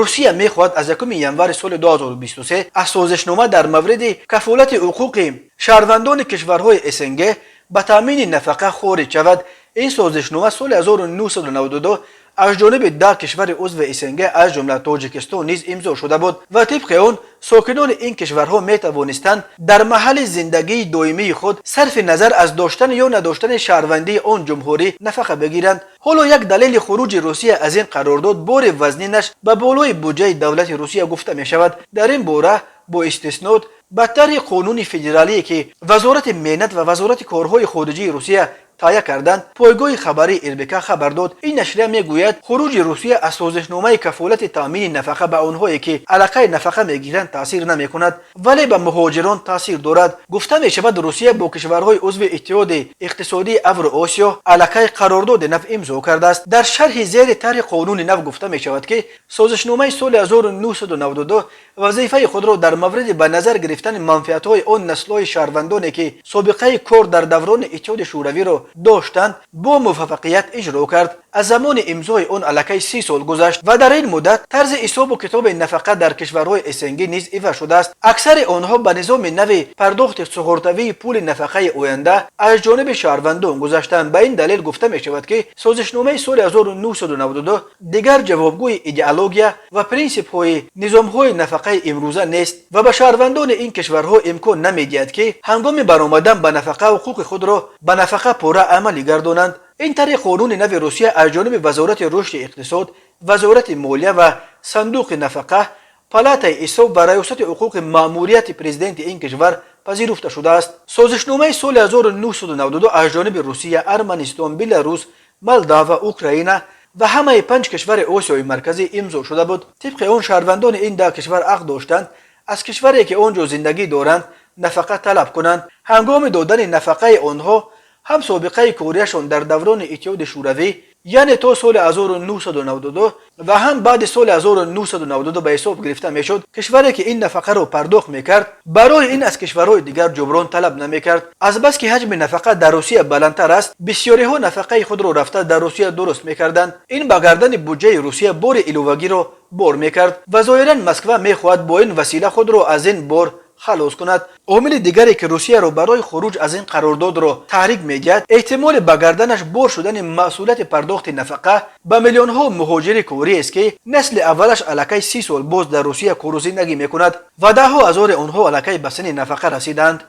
روسیه میخواهد از 1 ینور سال 2023 از سازشنامه در مورد کفالت حقوق شهروندان کشورهای اسنگ به تامین نفقه خارج شود. این سازشنامه سال 1992 از جانب 10 کشور عضو اسنگ از جمله تاجیکستان نیز امضا شده بود و طبق آن ساکنان این کشورها می توانستند در محل زندگی دائمی خود صرف نظر از داشتن یا نداشتن شهروندی آن جمهوری نفقه بگیرند. حالا یک دلیل خروج روسیه از این قرارداد بار وزنینش به بالای بودجه دولت روسیه گفته می شود. در این باره با استثناء بدتر قانون فدرالی که وزارت مهنت و وزارت کارهای خارجه روسیه تایید کردند، پایگاه خبری اربکا خبر داد. این نشریه میگوید خروج روسیه از سازشنامه کفالت تامین نفقه به آنهایی که علاقه نفقه میگیرند تاثیر نمیکند ولی به مهاجران تاثیر دارد. گفته می شود روسیه با کشورهای عضو اتحاد اقتصادی اوراسیا علاقه قرارداد نو امضا کرده است. در شرح زیر طرح قانون نو گفته می شود که سازشنامه سال 1992 وظیفه خود را در مورد به نظر گرفتن منفعت‌های آن نسل‌های شهروندانی که سابقه کار در دوران اتحاد شوروی را داشتند با موفقیت اجرا کرد. از زمان امضای آن علاقه 30 سال گذشت و در این مدت طرز حساب و کتاب نفقه در کشورهای اسنگی نیز عوض شده است. اکثر آنها به نظام نو پرداخت سه‌خوردوی پول نفقه آینده از جانب شهروندان گذاشتند. به این دلیل گفته می شود که سازشنامه سال 1992 دیگر جوابگوی ایدئولوژی و پرینسیپ‌های نظام‌های نفقه امروزه نیست و به شهروندان این کشورها امکان نمی‌دهد که هنگام برآمدن به نفقه حقوق خود را به نفقه پوره عملی گردانند. این طرح قانون نو روسیه از جانب وزارت رشد اقتصاد، وزارت مالیه و صندوق نفقه، پالاتای حساب و ریاست حقوق ماموریت پرزیدنت این کشور پذیرفته شده است. سازشنامه سال 1992 از جانب روسیه، ارمنستان، بلاروس، مولداوا، اوکراین و همه 5 کشور آسیای مرکزی امضا شده بود. طبق آن شهروندان این 10 کشور حق داشتند از کشوری که آنجا زندگی دارند نفقه طلب کنند. هنگام دادن نفقه آنها هم سابقه کاریشان در دوران اتحاد شوروی یعنی تا سال 1992 و هم بعد سال 1992 به حساب گرفته میشد. کشوری که این نفقه را پرداخت میکرد برای این از کشورهای دیگر جبران طلب نمیکرد. از بس که حجم نفقه در روسیه بلندتر است، بسیاری ها نفقه خود را رفته در روسیه درست میکردند. این به گردن بودجه روسیه بار الوگی را بار میکرد و ظاهرا مسکو میخواهد با این وسیله خود را از این بار خلاص کند. عامل دیگری که روسیه را برای خروج از این قرارداد را تحریک می‌دهد احتمال به گردنش بار شدن مسئولیت پرداخت نفقه به میلیون ها مهاجر کوری است که نسل اولش علاقه 30 سال باز در روسیه کار و زندگی می‌کند و ده ها هزار آنها علاقه به سن نفقه رسیدند.